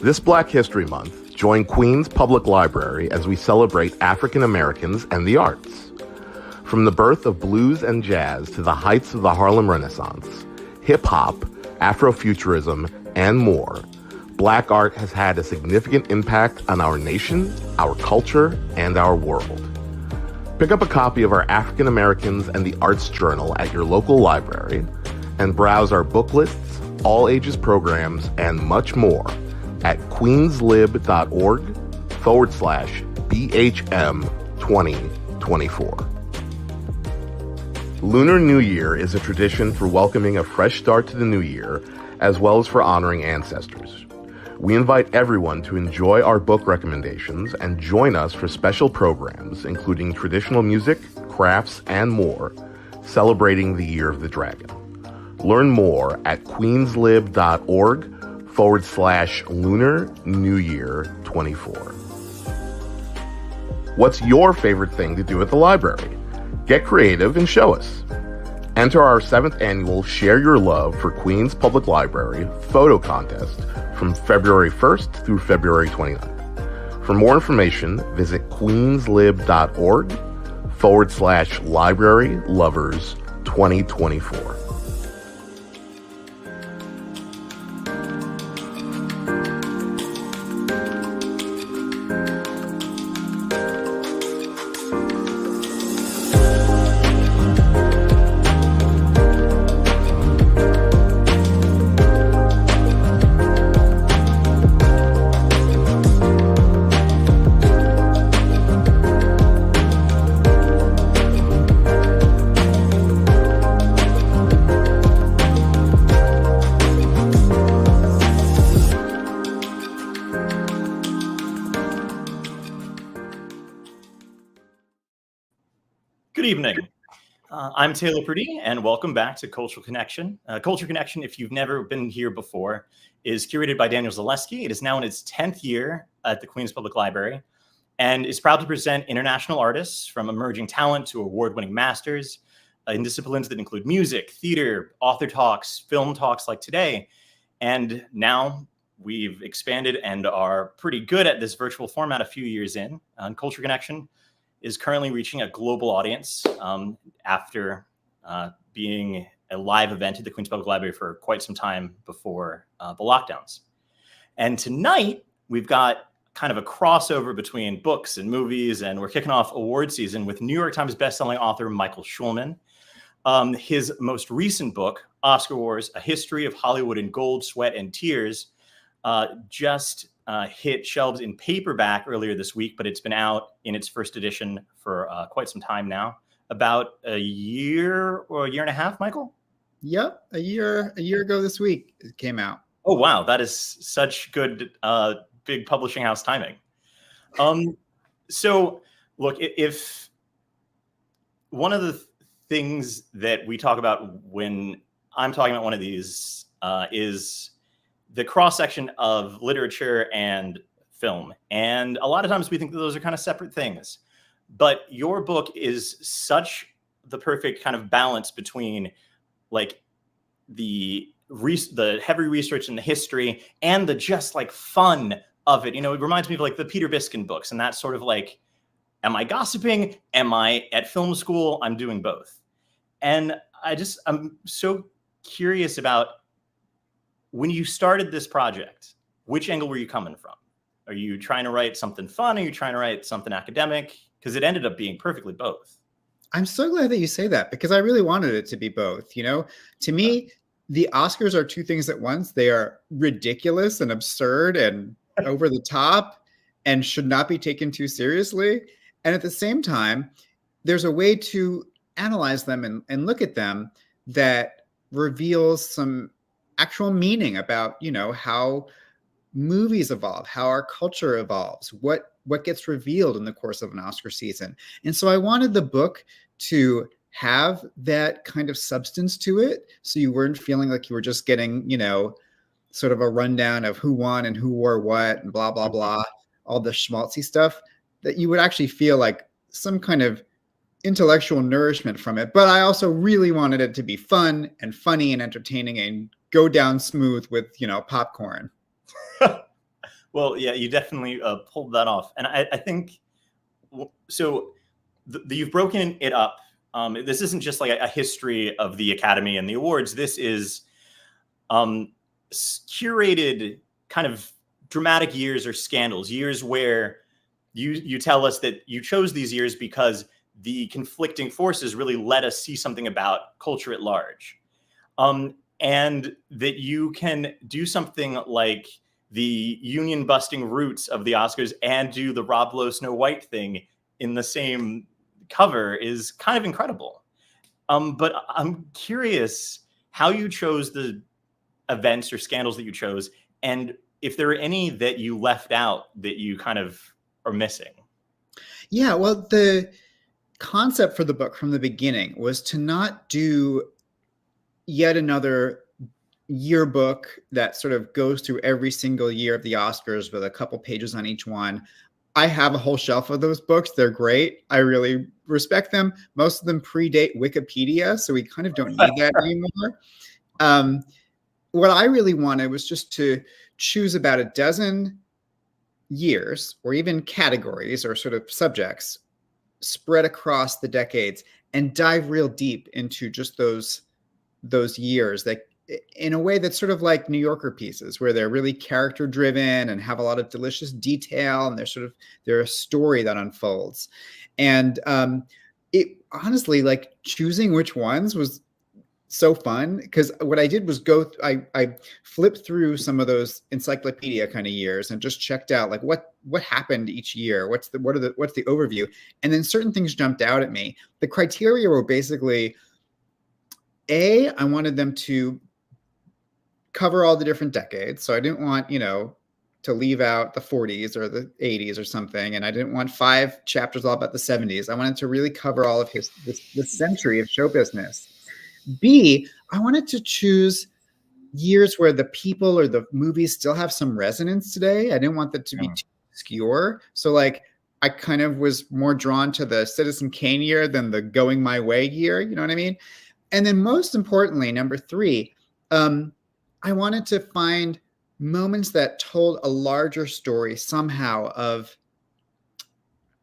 This Black History Month, join Queens Public Library as we celebrate African Americans and the arts. From the birth of blues and jazz to the heights of the Harlem Renaissance, hip-hop, Afrofuturism, and more, Black art has had a significant impact on our nation, our culture, and our world. Pick up a copy of our African Americans and the Arts Journal at your local library and browse our book lists, all ages programs, and much more at queenslib.org/BHM 2024. Lunar New Year is a tradition for welcoming a fresh start to the new year, as well as for honoring ancestors. We invite everyone to enjoy our book recommendations and join us for special programs, including traditional music, crafts, and more, celebrating the Year of the Dragon. Learn more at queenslib.org/Lunar New Year 24. What's your favorite thing to do at the library? Get creative and show us. Enter our 7th annual Share Your Love for Queens Public Library photo contest from February 1st through February 29th. For more information, visit queenslib.org/Library Lovers 2024. Good evening. I'm Taylor Purdie, and welcome back to Cultural Connection. Cultural Connection, if you've never been here before, is curated by Daniel Zaleski. It is now in its 10th year at the Queens Public Library and is proud to present international artists from emerging talent to award-winning masters in disciplines that include music, theater, author talks, film talks like today. And now we've expanded and are pretty good at this virtual format a few years in. Cultural Connection is currently reaching a global audience after being a live event at the Queens Public Library for quite some time before the lockdowns. And tonight, we've got kind of a crossover between books and movies, and we're kicking off award season with New York Times bestselling author Michael Schulman. His most recent book, Oscar Wars, A History of Hollywood in Gold, Sweat, and Tears, just hit shelves in paperback earlier this week, but it's been out in its first edition for quite some time now. About a year or a year and a half, Michael? Yep, a year ago this week it came out. Oh, wow. That is such good, big publishing house timing. So, look, if one of the things that we talk about when I'm talking about one of these is the cross-section of literature and film. And a lot of times we think that those are kind of separate things. But your book is such the perfect kind of balance between like the heavy research and the history and the just like fun of it. You know, it reminds me of like the Peter Biskin books and that sort of like, am I gossiping? Am I at film school? I'm doing both. And I'm so curious about when you started this project, which angle were you coming from? Are you trying to write something fun? Are you trying to write something academic? Because it ended up being perfectly both. I'm so glad that you say that because I really wanted it to be both. You know, to me, the Oscars are two things at once. They are ridiculous and absurd and over the top and should not be taken too seriously. And at the same time, there's a way to analyze them and look at them that reveals some actual meaning about, you know, how movies evolve, how our culture evolves, what gets revealed in the course of an Oscar season. And so I wanted the book to have that kind of substance to it. So you weren't feeling like you were just getting, you know, sort of a rundown of who won and who wore what and blah, blah, blah, all the schmaltzy stuff, that you would actually feel like some kind of intellectual nourishment from it, but I also really wanted it to be fun and funny and entertaining and go down smooth with, popcorn. Well, yeah, you definitely pulled that off. And I think, so you've broken it up. This isn't just like a history of the Academy and the awards. This is curated kind of dramatic years or scandals, years where you tell us that you chose these years because the conflicting forces really let us see something about culture at large. And that you can do something like the union busting roots of the Oscars and do the Rob Lowe Snow White thing in the same cover is kind of incredible. But I'm curious how you chose the events or scandals that you chose, and if there are any that you left out that you kind of are missing. Yeah, well, the concept for the book from the beginning was to not do yet another yearbook that sort of goes through every single year of the Oscars with a couple pages on each one. I have a whole shelf of those books. They're great. I really respect them. Most of them predate Wikipedia, so we kind of don't need that anymore. What I really wanted was just to choose about a dozen years or even categories or sort of subjects spread across the decades and dive real deep into just those years, that in a way that's sort of like New Yorker pieces where they're really character driven and have a lot of delicious detail, and they're a story that unfolds. And it honestly, like, choosing which ones was so fun, because what I did was I flipped through some of those encyclopedia kind of years and just checked out like what happened each year, what's the overview, and then certain things jumped out at me. The criteria were basically, I wanted them to cover all the different decades, so I didn't want to leave out the 40s or the 80s or something, and I didn't want 5 chapters all about the 70s. I wanted to really cover all of this century of show business. B, I wanted to choose years where the people or the movies still have some resonance today. I didn't want them to be too obscure. So like, I kind of was more drawn to the Citizen Kane year than the Going My Way year. You know what I mean? And then most importantly, number 3, I wanted to find moments that told a larger story somehow of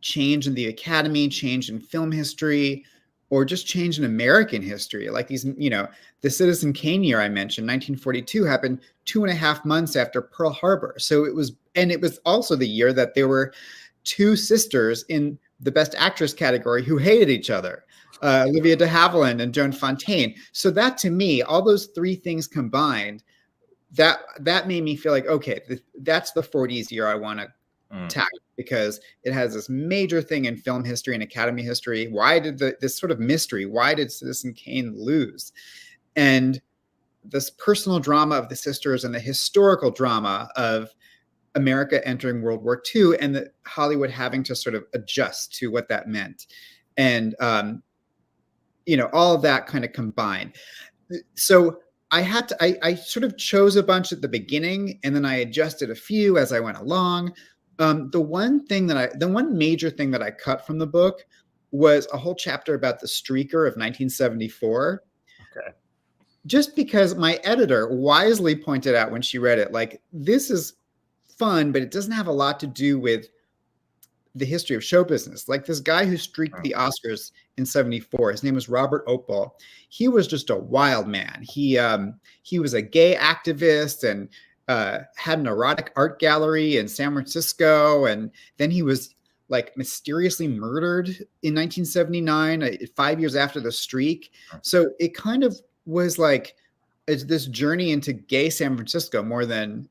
change in the Academy, change in film history, or just change in American history. Like these, the Citizen Kane year I mentioned, 1942, happened 2.5 months after Pearl Harbor. So it was also the year that there were 2 sisters in the Best Actress category who hated each other, Olivia de Havilland and Joan Fontaine. So that, to me, all those 3 things combined, that made me feel like, okay, that's the 40s year I want to tackle, because it has this major thing in film history and Academy history. Why did this sort of mystery? Why did Citizen Kane lose? And this personal drama of the sisters and the historical drama of America entering World War II and the Hollywood having to sort of adjust to what that meant. And, all of that kind of combined. So I sort of chose a bunch at the beginning, and then I adjusted a few as I went along. The one major thing that I cut from the book was a whole chapter about the streaker of 1974. Okay. Just because my editor wisely pointed out when she read it, like, this is fun, but it doesn't have a lot to do with the history of show business. Like, this guy who streaked the Oscars in 74, his name was Robert Opel. He was just a wild man. He was a gay activist and had an erotic art gallery in San Francisco. And then he was like mysteriously murdered in 1979, 5 years after the streak. So it kind of was like this journey into gay San Francisco more than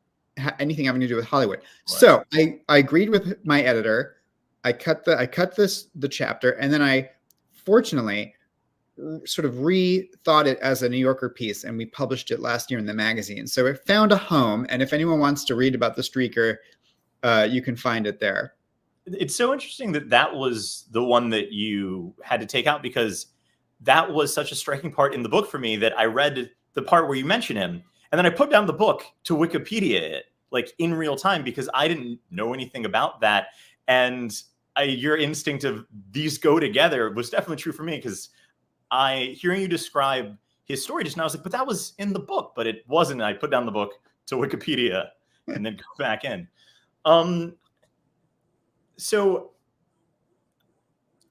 anything having to do with Hollywood. Right. So I agreed with my editor. I cut the chapter, and then I fortunately sort of rethought it as a New Yorker piece, and we published it last year in the magazine. So it found a home, and if anyone wants to read about the streaker, you can find it there. It's so interesting that was the one that you had to take out, because that was such a striking part in the book for me that I read the part where you mention him, and then I put down the book to Wikipedia it, like, in real time, because I didn't know anything about that. And your instinct of these go together was definitely true for me, because hearing you describe his story just now, I was like, but that was in the book, but it wasn't. I put down the book to Wikipedia and then go back in. So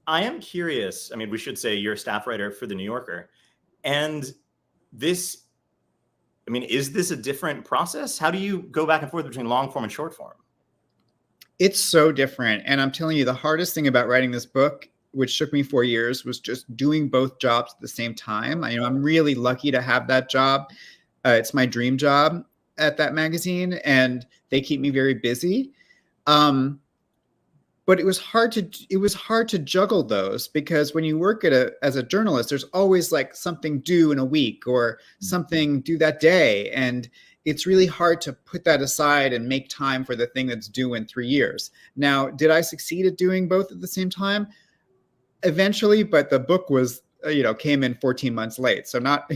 I am curious. I mean, we should say you're a staff writer for The New Yorker. And this, I mean, is this a different process? How do you go back and forth between long form and short form? It's so different. And I'm telling you, the hardest thing about writing this book, which took me 4 years, was just doing both jobs at the same time. I'm really lucky to have that job. It's my dream job at that magazine, and they keep me very busy. But it was hard to juggle those, because when you work as a journalist, there's always like something due in a week or something due that day. And it's really hard to put that aside and make time for the thing that's due in 3 years. Now, did I succeed at doing both at the same time? Eventually, but the book was, came in 14 months late. So not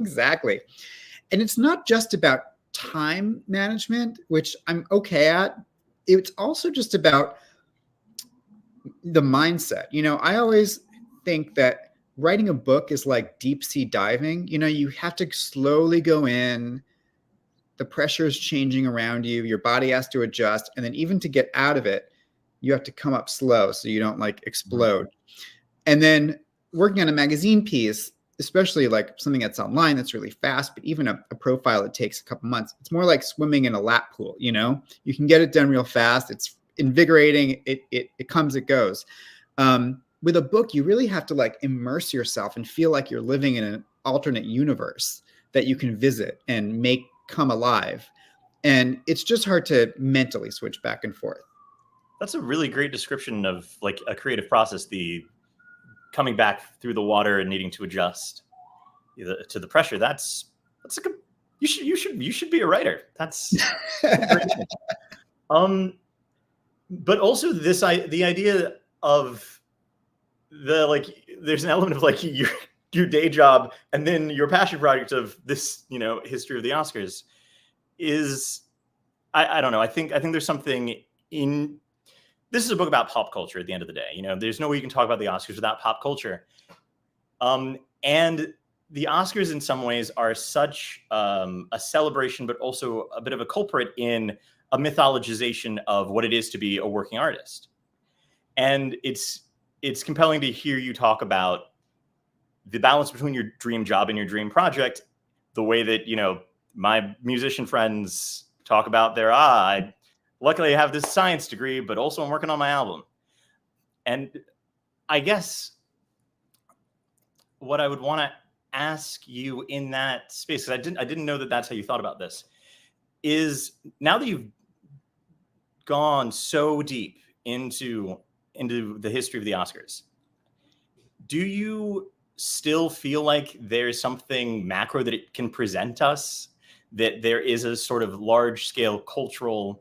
exactly. And it's not just about time management, which I'm okay at. It's also just about the mindset. I always think that writing a book is like deep sea diving. You have to slowly go in. The pressure is changing around you. Your body has to adjust. And then even to get out of it, you have to come up slow so you don't like explode. And then working on a magazine piece, especially like something that's online that's really fast, but even a profile that takes a couple months, it's more like swimming in a lap pool. You can get it done real fast. It's invigorating. It comes, it goes. With a book, you really have to like immerse yourself and feel like you're living in an alternate universe that you can visit and make come alive. And it's just hard to mentally switch back and forth. That's a really great description of like a creative process, the coming back through the water and needing to adjust to the pressure. That's a good, you should be a writer. That's great. But also the idea of there's an element of like your day job and then your passion project of this, history of the Oscars is, I don't know. I think there's something in, this is a book about pop culture at the end of the day. There's no way you can talk about the Oscars without pop culture. And the Oscars in some ways are such a celebration, but also a bit of a culprit in a mythologization of what it is to be a working artist. And it's compelling to hear you talk about the balance between your dream job and your dream project, the way that, my musician friends talk about luckily I have this science degree, but also I'm working on my album. And I guess what I would want to ask you in that space, because I didn't know that that's how you thought about this, is now that you've gone so deep into the history of the Oscars, do you still feel like there's something macro that it can present us, that there is a sort of large scale cultural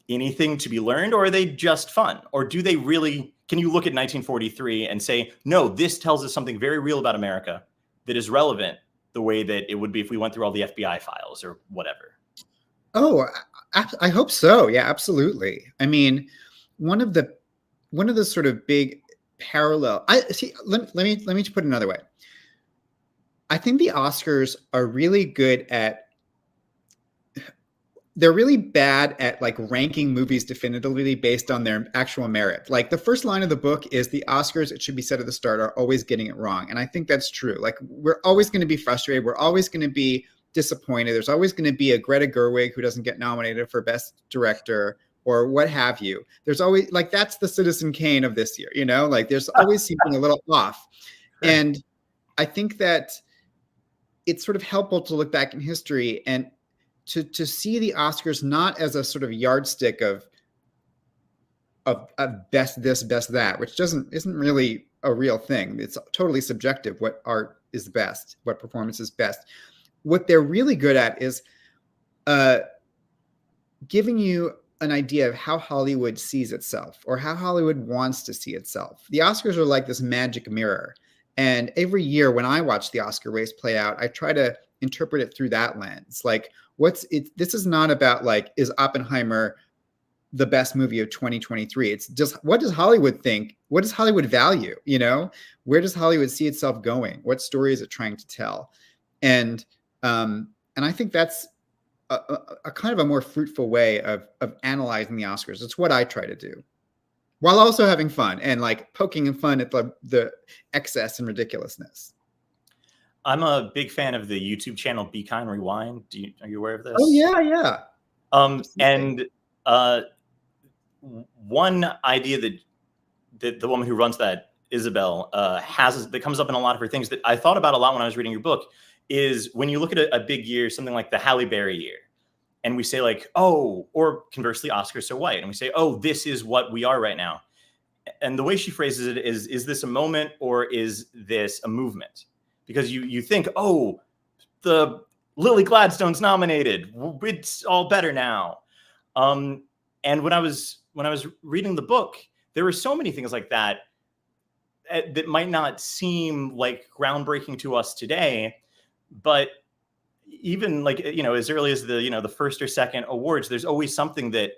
anything to be learned, or are they just fun? Or do they really, can you look at 1943 and say, no, this tells us something very real about America that is relevant the way that it would be if we went through all the FBI files or whatever? Oh, I hope so. Yeah, absolutely. I mean, one of the sort of big parallel, let me put it another way. I think the Oscars are really good they're really bad at like ranking movies definitively based on their actual merit. Like the first line of the book is the Oscars, it should be said at the start, are always getting it wrong. And I think that's true. Like we're always going to be frustrated. We're always going to be disappointed. There's always going to be a Greta Gerwig who doesn't get nominated for Best Director or what have you. There's always like, that's the Citizen Kane of this year, like there's always something a little off. And I think that it's sort of helpful to look back in history and to see the Oscars not as a sort of yardstick of best this, best that, which isn't really a real thing. It's totally subjective what art is best, what performance is best. What they're really good at is giving you an idea of how Hollywood sees itself or how Hollywood wants to see itself. The Oscars are like this magic mirror. And every year when I watch the Oscar race play out, I try to interpret it through that lens. Like this is not about like, is Oppenheimer the best movie of 2023. It's just, what does Hollywood think? What does Hollywood value? You know, where does Hollywood see itself going? What story is it trying to tell? And I think that's a kind of a more fruitful way of analyzing the Oscars. It's what I try to do, while also having fun and like poking fun at the excess and ridiculousness. I'm a big fan of the YouTube channel Be Kind Rewind. Are you aware of this? Oh yeah. And one idea that the woman who runs that, Isabel, has, that comes up in a lot of her things that I thought about a lot when I was reading your book, is when you look at a big year, something like the Halle Berry year, and we say like, oh, or conversely, Oscars So White, and we say, oh, this is what we are right now. And the way she phrases it is this a moment or is this a movement? Because you think, oh, the Lily Gladstone's nominated, it's all better now. And when I was reading the book, there were so many things like that that might not seem like groundbreaking to us today, but even like, you know, as early as the, you know, the first or second awards, there's always something that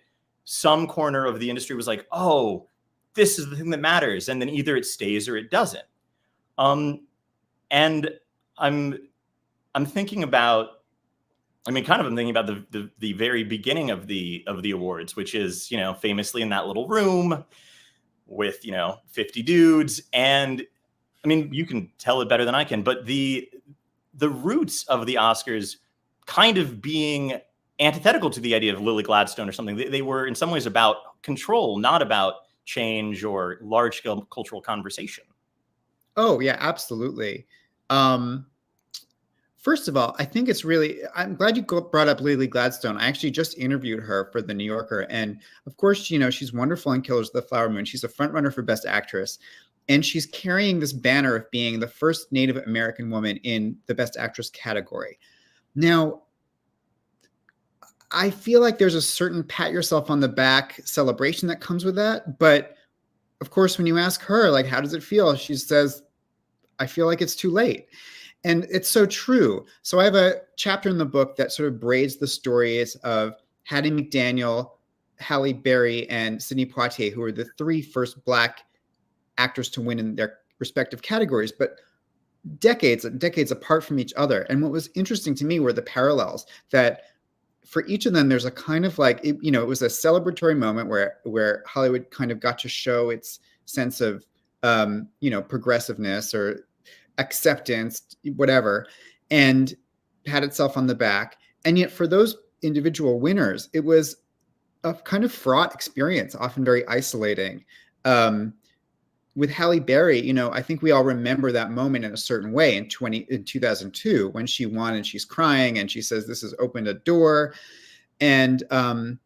some corner of the industry was like, oh, this is the thing that matters. And then either it stays or it doesn't. And I'm thinking about, I'm thinking about the very beginning of the awards, which is, you know, famously in that little room with, you know, 50 dudes. And I mean, you can tell it better than I can, but the roots of the Oscars kind of being antithetical to the idea of Lily Gladstone or something. They were in some ways about control, not about change or large scale cultural conversation. Oh yeah, absolutely. First of all, I think it's really, I'm glad you brought up Lily Gladstone. I actually just interviewed her for The New Yorker. And of course, you know, she's wonderful in Killers of the Flower Moon. She's a front runner for Best Actress. And she's carrying this banner of being the first Native American woman in the Best Actress category. Now, I feel like there's a certain pat yourself on the back celebration that comes with that. But of course, when you ask her, like, how does it feel? She says, I feel like it's too late. And it's so true. So I have a chapter in the book that sort of braids the stories of Hattie McDaniel, Halle Berry, and Sidney Poitier, who were the three first Black actors to win in their respective categories, but decades and decades apart from each other. And what was interesting to me were the parallels that for each of them, there's a kind of like, it was a celebratory moment where Hollywood kind of got to show its sense of, progressiveness or acceptance, whatever, and pat itself on the back. And yet for those individual winners, it was a kind of fraught experience, often very isolating. With Halle Berry, I think we all remember that moment in a certain way in 2002 when she won and she's crying and she says, this has opened a door. And, when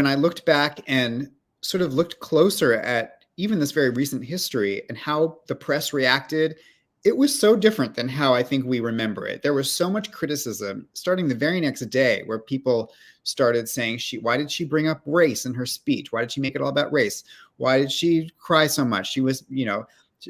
I looked back and sort of looked closer at even this very recent history and how the press reacted, it was so different than how I think we remember it. There was so much criticism starting the very next day where people started saying, why did she bring up race in her speech? Why did she make it all about race? Why did she cry so much? She was,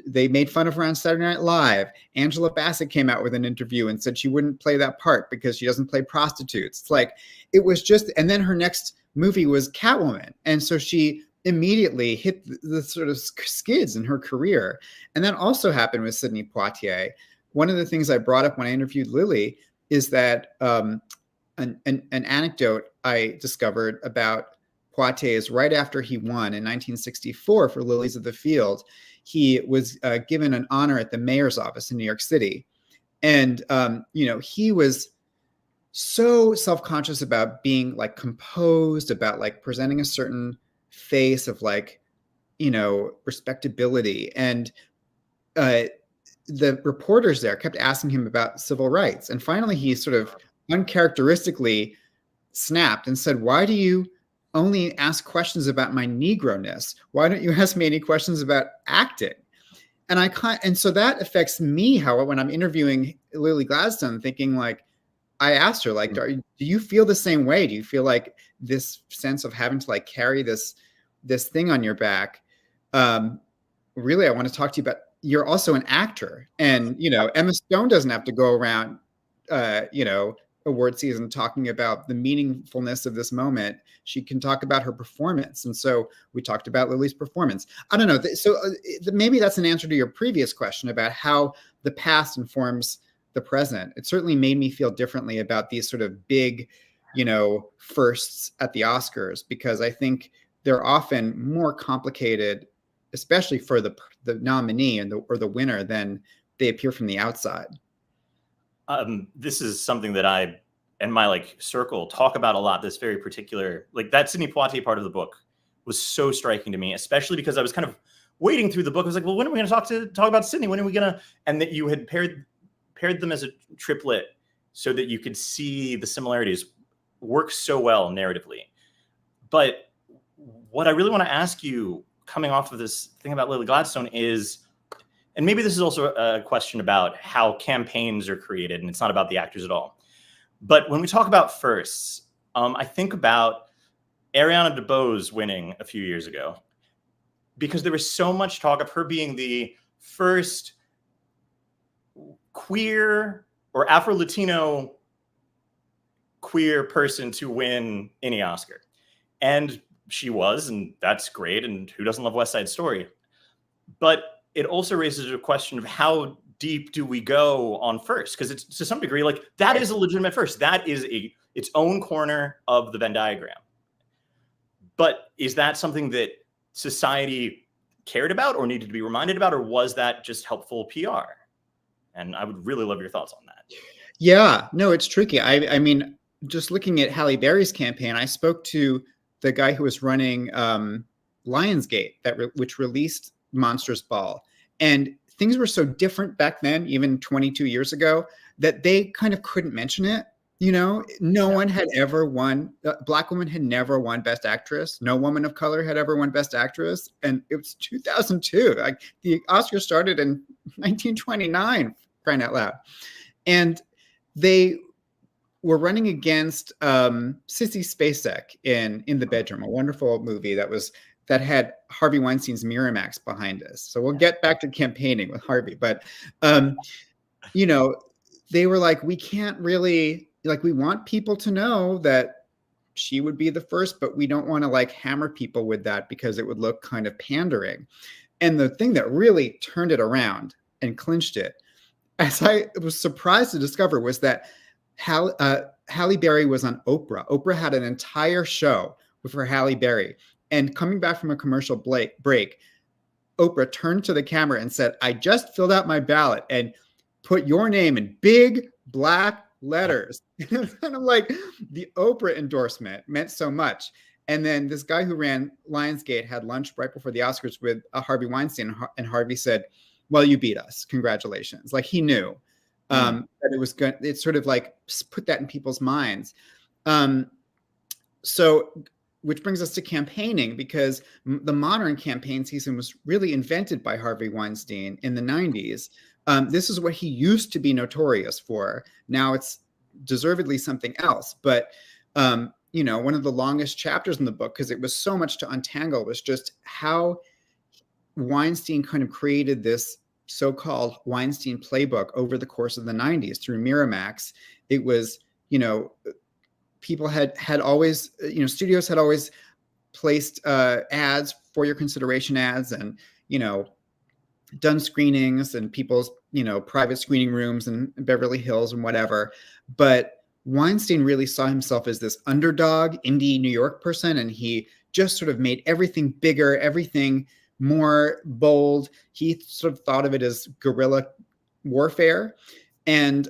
they made fun of her on Saturday Night Live. Angela Bassett came out with an interview and said she wouldn't play that part because she doesn't play prostitutes. It's like, it was just, and then her next movie was Catwoman. And so she immediately hit the sort of skids in her career. And that also happened with Sidney Poitier. One of the things I brought up when I interviewed Lily is that an anecdote I discovered about Poitier is right after he won in 1964 for Lilies of the Field, he was given an honor at the mayor's office in New York City. And, he was so self-conscious about being like composed, about like presenting a certain face of like, respectability. And the reporters there kept asking him about civil rights. And finally, he sort of uncharacteristically snapped and said, why do you only ask questions about my Negro-ness? Why don't you ask me any questions about acting? And so that affects me, when I'm interviewing Lily Gladstone, thinking like, I asked her, like, do you feel the same way? Do you feel like this sense of having to like carry this thing on your back? Really, I want to talk to you about, you're also an actor, and Emma Stone doesn't have to go around award season talking about the meaningfulness of this moment. She can talk about her performance. And so we talked about Lily's performance. I don't know. So maybe that's an answer to your previous question about how the past informs the present. It certainly made me feel differently about these sort of big, firsts at the Oscars, because I think they're often more complicated, especially for the nominee or the winner, than they appear from the outside. This is something that I and my circle talk about a lot. This very particular, that Sidney Poitier part of the book was so striking to me, especially because I was kind of wading through the book. I was like, well, when are we going to talk about Sidney? When are we going to? And that you had paired them as a triplet so that you could see the similarities work so well narratively. But what I really want to ask you, coming off of this thing about Lily Gladstone, is, and maybe this is also a question about how campaigns are created, and it's not about the actors at all. But when we talk about firsts, I think about Ariana DeBose winning a few years ago, because there was so much talk of her being the first queer or Afro-Latino queer person to win any Oscar. And she was, and that's great. And who doesn't love West Side Story? But it also raises a question of how deep do we go on first? Because it's, to some degree, that is a legitimate first. That is its own corner of the Venn diagram. But is that something that society cared about or needed to be reminded about, or was that just helpful PR? And I would really love your thoughts on that. Yeah, no, it's tricky. I mean, just looking at Halle Berry's campaign, I spoke to the guy who was running Lionsgate, which released Monsters Ball. And things were so different back then, even 22 years ago, that they kind of couldn't mention it. No one had ever won. A Black woman had never won Best Actress. No woman of color had ever won Best Actress. And it was 2002. The Oscars started in 1929, crying out loud. And they were running against Sissy Spacek in The Bedroom, a wonderful movie that had Harvey Weinstein's Miramax behind us. So we'll get back to campaigning with Harvey. But, they were like, we can't really, we want people to know that she would be the first, but we don't want to hammer people with that because it would look kind of pandering. And the thing that really turned it around and clinched it, as I was surprised to discover, was that Halle Berry was on Oprah. Oprah had an entire show with her Halle Berry. And coming back from a commercial break, Oprah turned to the camera and said, I just filled out my ballot and put your name in big black letters. And I'm like, the Oprah endorsement meant so much. And then this guy who ran Lionsgate had lunch right before the Oscars with Harvey Weinstein. And Harvey said, well, you beat us. Congratulations. He knew that it was good. It's sort of put that in people's minds. So, which brings us to campaigning, because the modern campaign season was really invented by Harvey Weinstein in the 90s. This is what he used to be notorious for. Now it's deservedly something else. But, one of the longest chapters in the book, because it was so much to untangle, was just how Weinstein kind of created this so-called Weinstein playbook over the course of the 90s through Miramax. It was, people had always, studios had always placed ads, for your consideration ads, and, done screenings and people's, private screening rooms in Beverly Hills and whatever. But Weinstein really saw himself as this underdog indie New York person. And he just sort of made everything bigger, everything more bold. He sort of thought of it as guerrilla warfare. And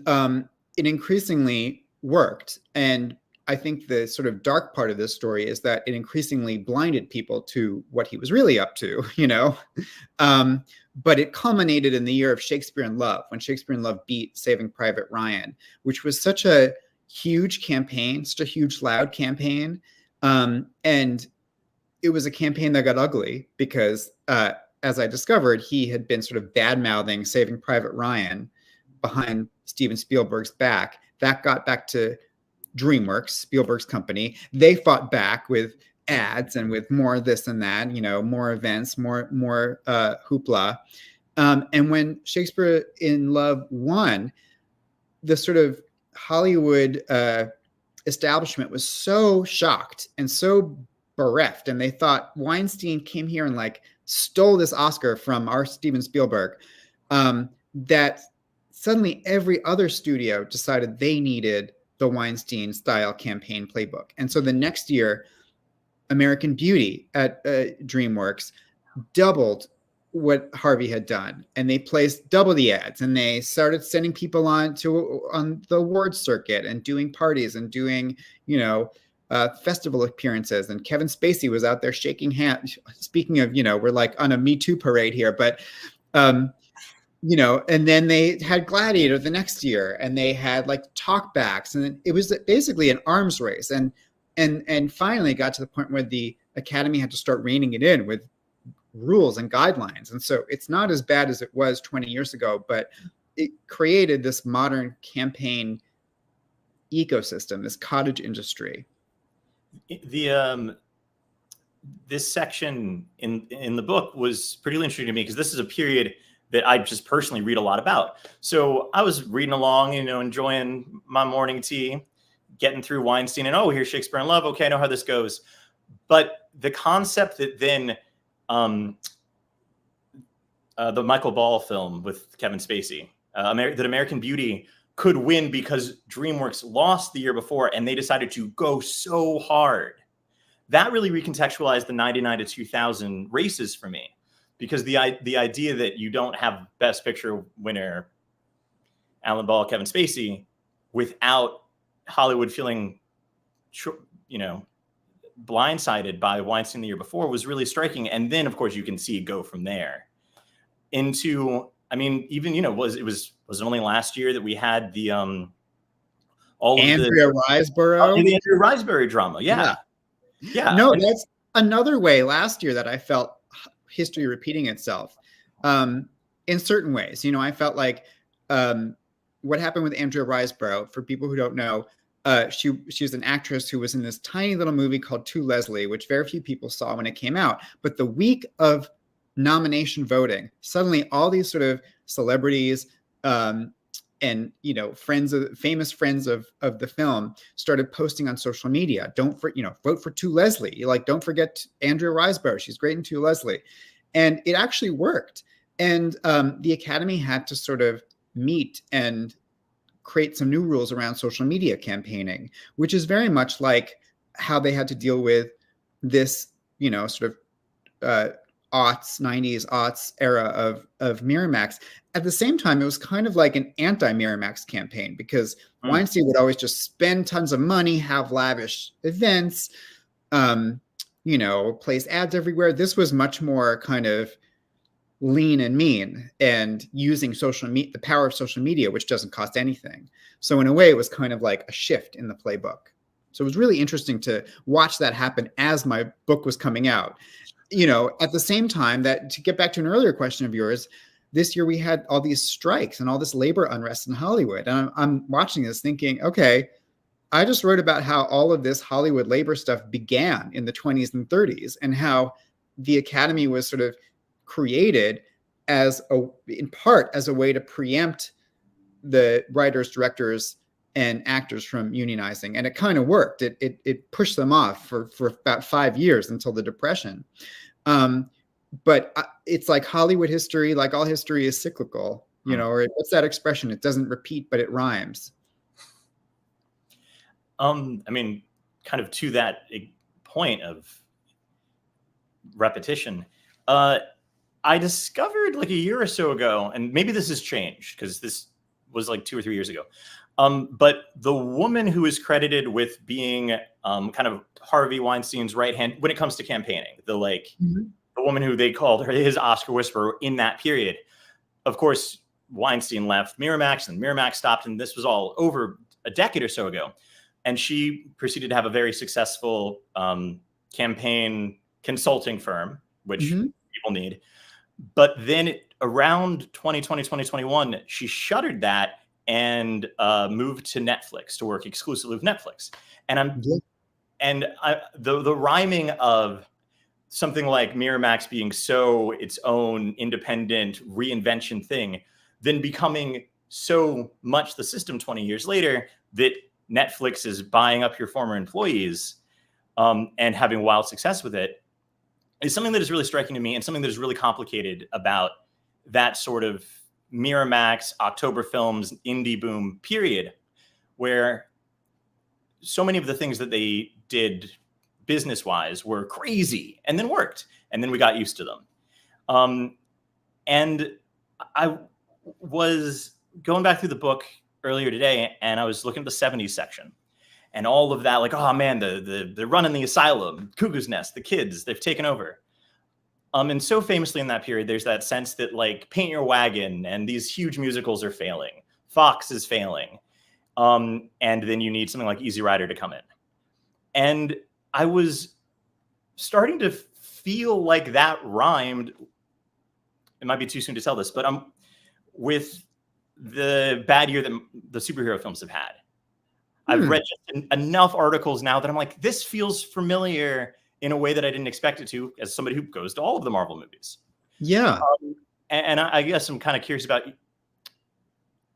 it increasingly worked. And I think the sort of dark part of this story is that it increasingly blinded people to what he was really up to, but it culminated in the year of Shakespeare in Love, when Shakespeare in Love beat Saving Private Ryan, which was such a huge campaign, such a huge, loud campaign. And it was a campaign that got ugly because, as I discovered, he had been sort of bad-mouthing Saving Private Ryan behind Steven Spielberg's back. That got back to DreamWorks, Spielberg's company. They fought back with ads and with more this and that, more events, more hoopla. And when Shakespeare in Love won, the sort of Hollywood establishment was so shocked and so bereft, and they thought Weinstein came here and like stole this Oscar from our Steven Spielberg, that suddenly every other studio decided they needed the Weinstein style campaign playbook. And so the next year, American Beauty at DreamWorks doubled what Harvey had done, and they placed double the ads, and they started sending people on the award circuit and doing parties and doing, festival appearances. And Kevin Spacey was out there shaking hands. Speaking of, we're like on a Me Too parade here, but and then they had Gladiator the next year, and they had like talkbacks, and it was basically an arms race, and finally got to the point where the Academy had to start reining it in with rules and guidelines. And so it's not as bad as it was 20 years ago, but it created this modern campaign ecosystem, this cottage industry. This section in the book was pretty interesting to me, because this is a period that I just personally read a lot about. So I was reading along, enjoying my morning tea, getting through Weinstein, and here's Shakespeare in Love. Okay, I know how this goes. But the concept that then the Michael Ball film with Kevin Spacey, that American Beauty could win because DreamWorks lost the year before, and they decided to go so hard. That really recontextualized the 99 to 2000 races for me, because the idea that you don't have Best Picture winner Alan Ball, Kevin Spacey, without Hollywood feeling, blindsided by Weinstein the year before was really striking. And then, of course, you can see it go from there into, even, was it only last year that we had the Andrea Riseborough? The Andrea Riseborough drama. Yeah. No, that's another way last year that I felt history repeating itself in certain ways. I felt like what happened with Andrea Riseborough, for people who don't know, she was an actress who was in this tiny little movie called To Leslie, which very few people saw when it came out. But the week of nomination voting, suddenly all these sort of celebrities and famous friends of the film started posting on social media, vote for To Leslie. Don't forget Andrea Riseborough. She's great in To Leslie. And it actually worked. And the Academy had to sort of meet and create some new rules around social media campaigning, which is very much like how they had to deal with this, sort of 90s aughts era of Miramax. At the same time, it was kind of like an anti-Miramax campaign, because Weinstein would always just spend tons of money, have lavish events, place ads everywhere. This was much more kind of lean and mean, and using the power of social media, which doesn't cost anything. So in a way, it was kind of like a shift in the playbook. So it was really interesting to watch that happen as my book was coming out. At the same time, that, to get back to an earlier question of yours, this year we had all these strikes and all this labor unrest in Hollywood. And I'm watching this thinking, okay, I just wrote about how all of this Hollywood labor stuff began in the 20s and 30s, and how the Academy was sort of created in part as a way to preempt the writers, directors, and actors from unionizing. And it kind of worked. It pushed them off for about 5 years until the Depression. But it's like Hollywood history, like all history, is cyclical, or what's that expression? It doesn't repeat, but it rhymes. Kind of to that point of repetition, I discovered like a year or so ago, and maybe this has changed because this was like 2 or 3 years ago. But the woman who is credited with being kind of Harvey Weinstein's right hand when it comes to campaigning, the woman who they called her his Oscar whisperer in that period. Of course, Weinstein left Miramax, and Miramax stopped, and this was all over a decade or so ago. And she proceeded to have a very successful campaign consulting firm, which people need. But then around 2020, 2021, she shuttered that and moved to Netflix to work exclusively with Netflix. And the rhyming of something like Miramax being so its own independent reinvention thing, then becoming so much the system 20 years later that Netflix is buying up your former employees and having wild success with it is something that is really striking to me, and something that is really complicated about that sort of Miramax, October Films, indie boom period, where so many of the things that they did business-wise were crazy and then worked, and then we got used to them. And I was going back through the book earlier today, and I was looking at the 70s section and all of that, like, oh man, they're running the asylum, Cuckoo's Nest, the kids, they've taken over. And so famously in that period, there's that sense that like Paint Your Wagon and these huge musicals are failing. Fox is failing. And then you need something like Easy Rider to come in. And I was starting to feel like that rhymed. It might be too soon to tell this, but with the bad year that the superhero films have had. I've read just enough articles now that I'm like, this feels familiar in a way that I didn't expect it to, as somebody who goes to all of the Marvel movies. Yeah. And I guess I'm kind of curious about,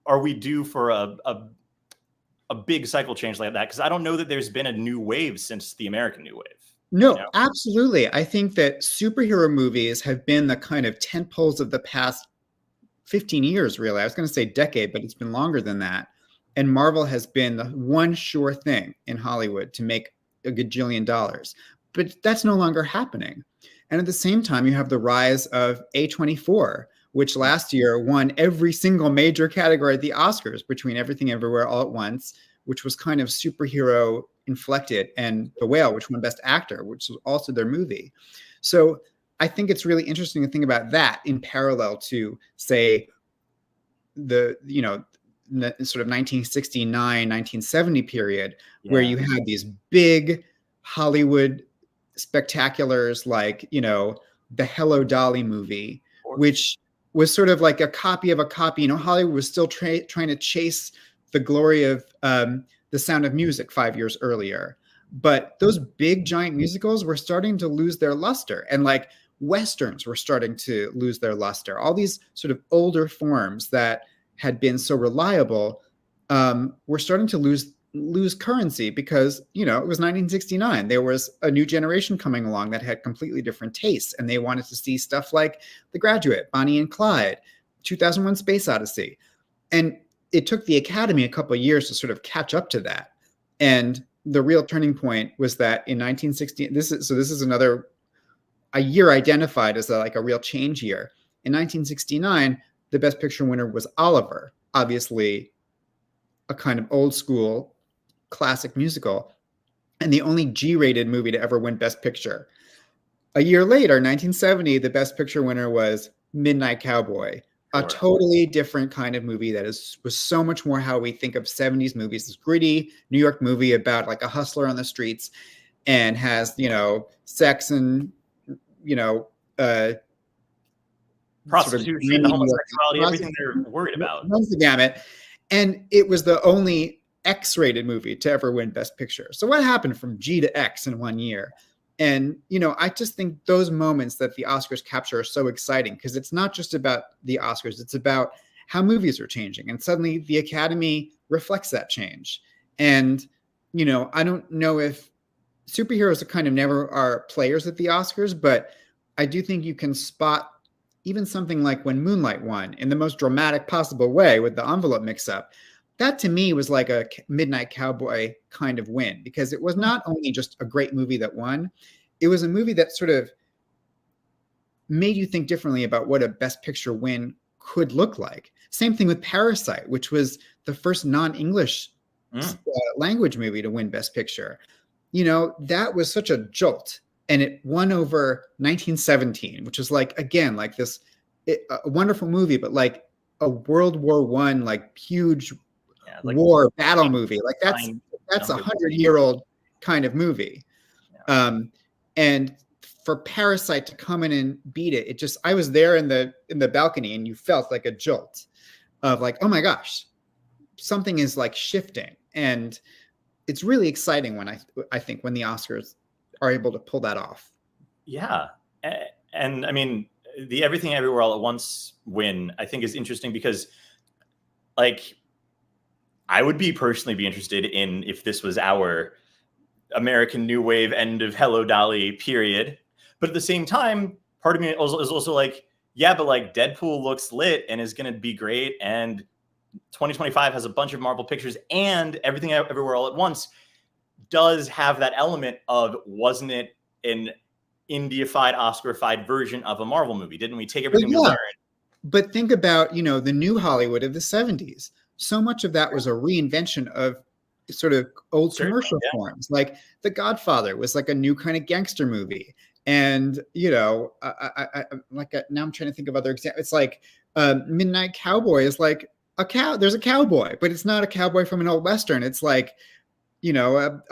are we due for a big cycle change like that? Because I don't know that there's been a new wave since the American New Wave. No, You know? absolutely. I think that superhero movies have been the kind of tentpoles of the past 15 years, really. I was going to say decade, but it's been longer than that. And Marvel has been the one sure thing in Hollywood to make a gajillion dollars. But that's no longer happening. And at the same time, you have the rise of A24, which last year won every single major category at the Oscars, between Everything Everywhere All at Once, which was kind of superhero inflected, and The Whale, which won Best Actor, which was also their movie. So I think it's really interesting to think about that in parallel to, say, the sort of 1969, 1970 period, where you had these big Hollywood spectaculars like, the Hello Dolly movie, which was sort of like a copy of a copy. Hollywood was still trying to chase the glory of The Sound of Music 5 years earlier. But those big giant musicals were starting to lose their luster, and like Westerns were starting to lose their luster. All these sort of older forms that had been so reliable were starting to lose currency, because it was 1969. There was a new generation coming along that had completely different tastes, and they wanted to see stuff like The Graduate, Bonnie and Clyde, 2001: Space Odyssey. And it took the Academy a couple of years to sort of catch up to that. And the real turning point was that in 1960, this is another a year identified as a real change year. In 1969, the Best Picture winner was Oliver, obviously a kind of old school classic musical, and the only G-rated movie to ever win Best Picture. A year later, 1970, the Best Picture winner was Midnight Cowboy, a totally different kind of movie that was so much more how we think of 70s movies. This gritty New York movie about like a hustler on the streets, and has, sex and, prostitution, homosexuality, everything they're worried about. Runs the gamut. And it was the only X-rated movie to ever win Best Picture. So what happened from G to X in 1 year? And, I just think those moments that the Oscars capture are so exciting, because it's not just about the Oscars, it's about how movies are changing. And suddenly the Academy reflects that change. And, I don't know if superheroes are kind of never are players at the Oscars, but I do think you can spot even something like when Moonlight won in the most dramatic possible way with the envelope mix-up. That to me was like a Midnight Cowboy kind of win, because it was not only just a great movie that won, it was a movie that sort of made you think differently about what a Best Picture win could look like. Same thing with Parasite, which was the first non-English language movie to win Best Picture. That was such a jolt. And it won over 1917, which is this a wonderful movie, but like a World War I, huge war battle movie. Like that's 100-year-old kind of movie. Yeah. And for Parasite to come in and beat it, I was there in the balcony, and you felt like a jolt of like, oh my gosh, something is like shifting. And it's really exciting when I think when the Oscars are able to pull that off. Yeah. And I mean, the Everything Everywhere All at Once win, I think, is interesting, because like, I would personally be interested in if this was our American New Wave end of Hello Dolly period. But at the same time, part of me is also like, yeah, but like Deadpool looks lit and is going to be great. And 2025 has a bunch of Marvel pictures, and Everything Everywhere All at Once does have that element of, wasn't it an Indiified, Oscarified version of a Marvel movie? Didn't we take everything we learned? But think about, the new Hollywood of the 70s. So much of that was a reinvention of sort of old commercial forms. Like The Godfather was like a new kind of gangster movie. And, now I'm trying to think of other examples. It's like Midnight Cowboy is like there's a cowboy, but it's not a cowboy from an old Western. It's like, a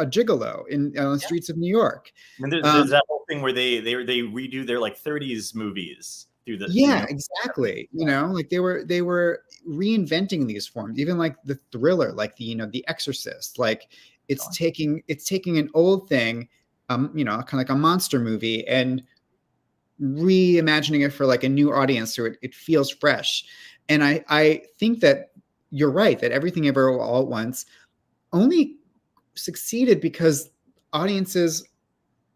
gigolo on the streets of New York. And there's that whole thing where they redo their like 30s movies through the exactly. Like they were reinventing these forms, even like the thriller, like the Exorcist. Like it's taking an old thing, kind of like a monster movie, and reimagining it for like a new audience, so it feels fresh. And I think that you're right, that Everything Everywhere All at Once only succeeded because audiences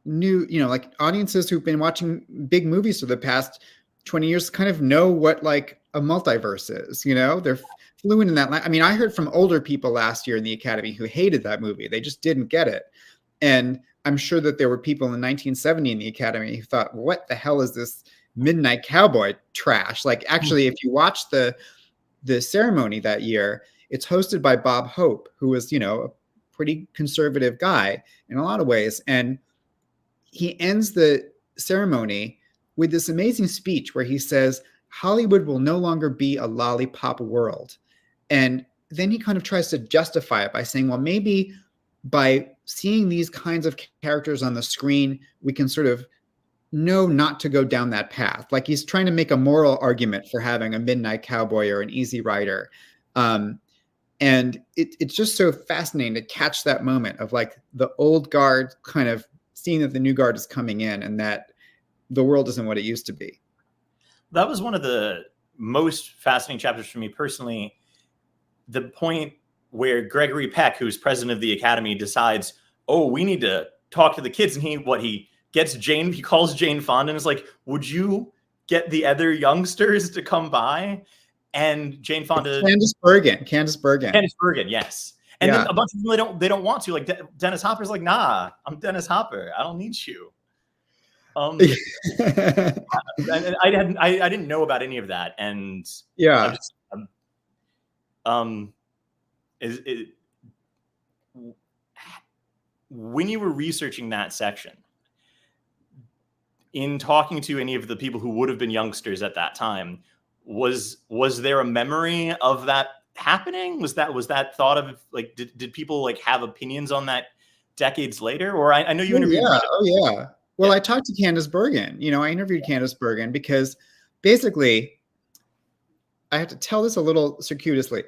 knew, like audiences who've been watching big movies for the past 20 years kind of know what like a multiverse is. They're fluent in that. I mean, I heard from older people last year in the Academy who hated that movie. They just didn't get it. And I'm sure that there were people in 1970 in the Academy who thought, what the hell is this Midnight Cowboy trash? Like, actually, if you watch the ceremony that year, it's hosted by Bob Hope, who was, a pretty conservative guy in a lot of ways. And he ends the ceremony with this amazing speech where he says, Hollywood will no longer be a lollipop world. And then he kind of tries to justify it by saying, well, maybe by seeing these kinds of characters on the screen, we can sort of know not to go down that path. Like he's trying to make a moral argument for having a Midnight Cowboy or an Easy Rider. And it's just so fascinating to catch that moment of like the old guard kind of seeing that the new guard is coming in and that the world isn't what it used to be. That was one of the most fascinating chapters for me personally. The point where Gregory Peck, who's president of the Academy, decides, oh, we need to talk to the kids. And he calls Jane Fonda and is like, would you get the other youngsters to come by? And Jane Fonda, Candice Bergen, yes. And then a bunch of them, they don't want to. Like Dennis Hopper's like, nah, I'm Dennis Hopper. I don't need you. And I didn't know about any of that. And when you were researching that section, in talking to any of the people who would have been youngsters at that time, was there a memory of that happening? Was that thought of, like, did people like have opinions on that decades later? Or I know you interviewed. Well, I talked to Candice Bergen. I interviewed Candice Bergen because basically, I have to tell this a little circuitously.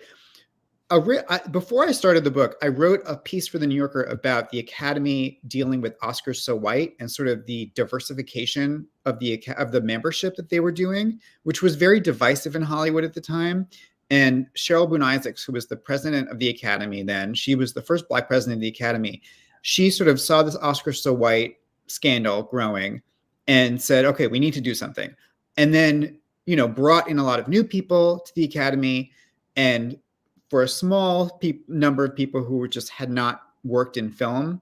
Before I started the book, I wrote a piece for the New Yorker about the Academy dealing with Oscars So White and sort of the diversification of the membership that they were doing, which was very divisive in Hollywood at the time. And Cheryl Boone Isaacs, who was the president of the Academy then, she was the first Black president of the Academy. She sort of saw this Oscars So White scandal growing and said, okay, we need to do something. And then, brought in a lot of new people to the Academy, and for a small number of people who had not worked in film,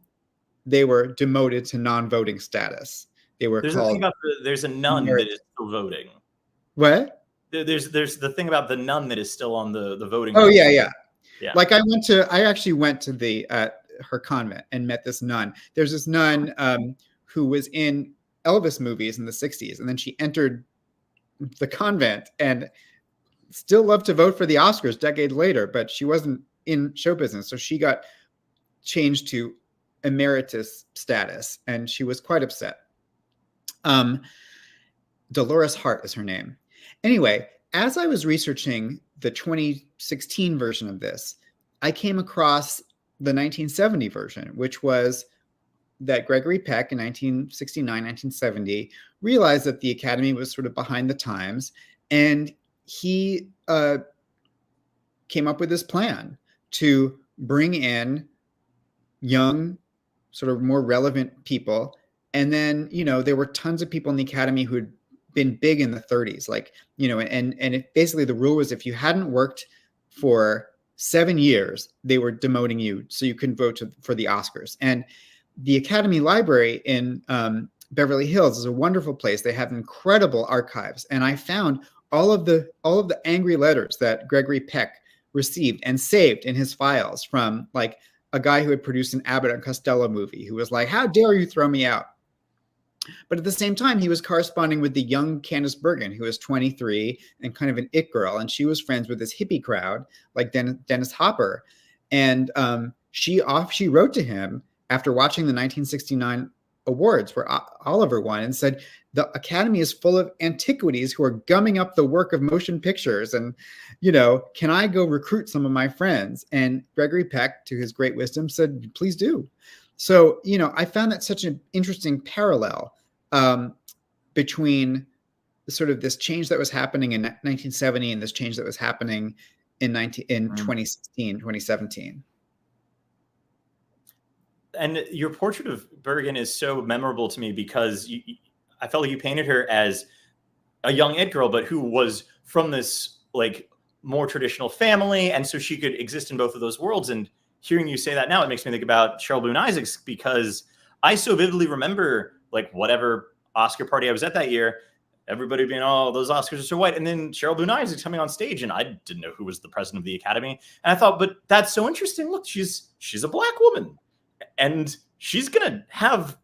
they were demoted to non-voting status. They were called. There's a nun that is still voting. What? There's the thing about the nun that is still on the voting. Oh yeah. Like I actually went to the her convent and met this nun. There's this nun who was in Elvis movies in the 60s, and then she entered the convent and still loved to vote for the Oscars decades later, but she wasn't in show business. So she got changed to emeritus status, and she was quite upset. Dolores Hart is her name. Anyway, as I was researching the 2016 version of this, I came across the 1970 version, which was that Gregory Peck in 1969, 1970 realized that the Academy was sort of behind the times, and he came up with this plan to bring in young, sort of more relevant people. And then, there were tons of people in the Academy who had been big in the 30s, like, and basically the rule was if you hadn't worked for 7 years, they were demoting you, so you couldn't vote for the Oscars. And the Academy Library in Beverly Hills is a wonderful place. They have incredible archives, and I found all of the angry letters that Gregory Peck received and saved in his files from like a guy who had produced an Abbott and Costello movie, who was like, "How dare you throw me out?" But at the same time, he was corresponding with the young Candice Bergen, who was 23 and kind of an it girl. And she was friends with this hippie crowd like Dennis Hopper. And she wrote to him after watching the 1969 awards where Oliver won and said, "The Academy is full of antiquities who are gumming up the work of motion pictures. And, can I go recruit some of my friends?" And Gregory Peck, to his great wisdom, said, "Please do." So, I found that such an interesting parallel between sort of this change that was happening in 1970 and this change that was happening in 2016, 2017. And your portrait of Bergen is so memorable to me because I felt like you painted her as a young it girl, but who was from this like more traditional family. And so she could exist in both of those worlds. And hearing you say that now, it makes me think about Cheryl Boone Isaacs, because I so vividly remember like whatever Oscar party I was at that year, everybody being, "Oh, those Oscars are so white." And then Cheryl Boone Isaacs coming on stage, and I didn't know who was the president of the Academy. And I thought, but that's so interesting. Look, she's a Black woman, and she's going to have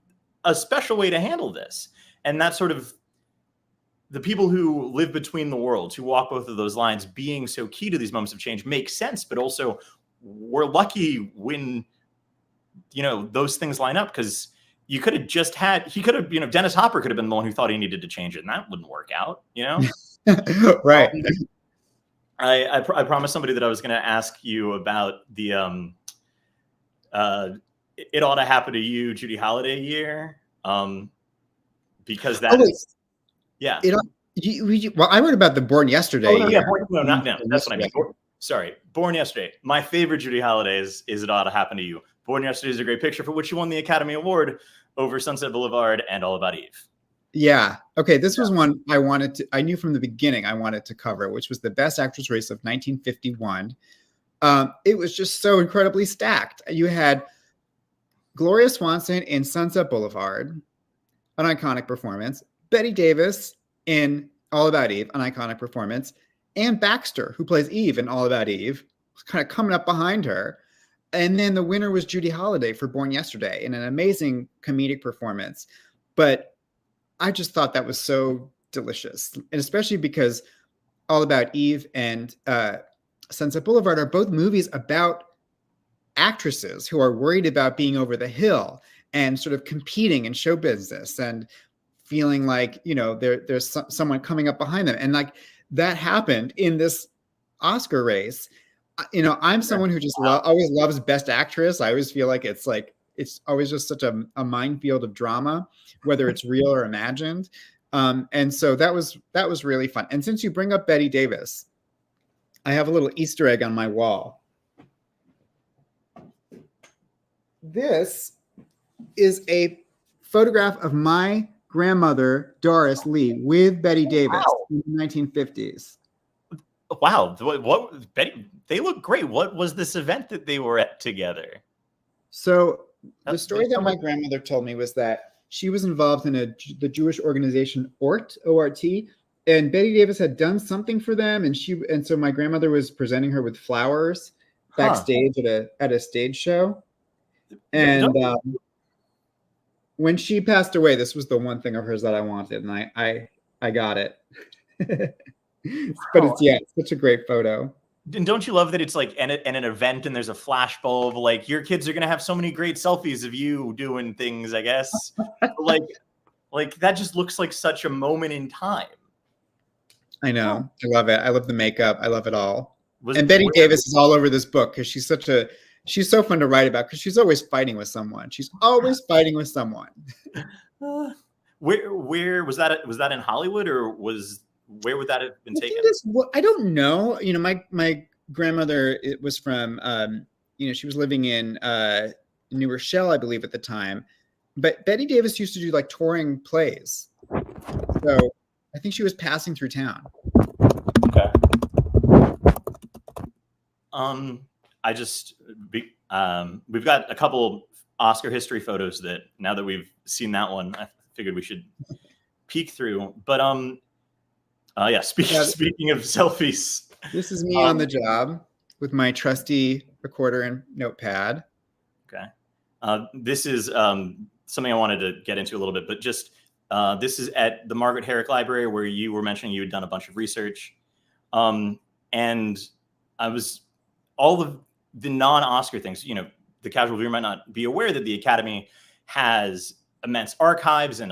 a special way to handle this. And that's sort of the people who live between the worlds, who walk both of those lines, being so key to these moments of change makes sense. But also, we're lucky when, those things line up, because you could have just Dennis Hopper could have been the one who thought he needed to change it, and that wouldn't work out, Right. I promised somebody that I was going to ask you about the It Ought to Happen to You, Judy Holliday year, because that is, yeah. Well, I wrote about the Born Yesterday. Oh, no, yeah, that's what I mean. Sorry, Born Yesterday. My favorite Judy Holliday is It Ought to Happen to You. Born Yesterday is a great picture, for which she won the Academy Award over Sunset Boulevard and All About Eve. Yeah. Okay. This was one I knew from the beginning I wanted to cover, which was the Best Actress race of 1951. It was just so incredibly stacked. You had Gloria Swanson in Sunset Boulevard, an iconic performance. Bette Davis in All About Eve, an iconic performance. Anne Baxter, who plays Eve in All About Eve, was kind of coming up behind her. And then the winner was Judy Holliday for Born Yesterday in an amazing comedic performance. But I just thought that was so delicious. And especially because All About Eve and Sunset Boulevard are both movies about actresses who are worried about being over the hill and sort of competing in show business and feeling like, there's someone coming up behind them. And like that happened in this Oscar race. I'm someone who just always loves Best Actress. I always feel like it's always just such a minefield of drama, whether it's real or imagined. And so that was really fun. And since you bring up Bette Davis, I have a little Easter egg on my wall. This is a photograph of my grandmother, Doris Lee, with Bette Davis in the 1950s. Wow. What Betty, they look great. What was this event that they were at together? So the story that my grandmother told me was that she was involved in the Jewish organization ORT, O-R-T, and Bette Davis had done something for them, and so my grandmother was presenting her with flowers backstage at a stage show. And when she passed away, this was the one thing of hers that I wanted, and I got it. But it's such a great photo. And don't you love that it's like an event and there's a flashbulb? Like your kids are gonna have so many great selfies of you doing things, I guess. like that just looks like such a moment in time. I know. I love it. I love the makeup. I love it all. And Bette Davis is all over this book because she's so fun to write about because she's always fighting with someone. She's always fighting with someone. Where was that? Was that in Hollywood or where would that have been taken? I don't know. My grandmother, it was from, she was living in New Rochelle, I believe, at the time. But Betty Davis used to do like touring plays. So I think she was passing through town. Okay. We've got a couple Oscar history photos that now that we've seen that one, I figured we should peek through. But speaking of selfies, this is me on the job with my trusty recorder and notepad. Okay. This is something I wanted to get into a little bit, but just this is at the Margaret Herrick Library, where you were mentioning you had done a bunch of research. And I was all of the non-Oscar things, the casual viewer might not be aware that the Academy has immense archives and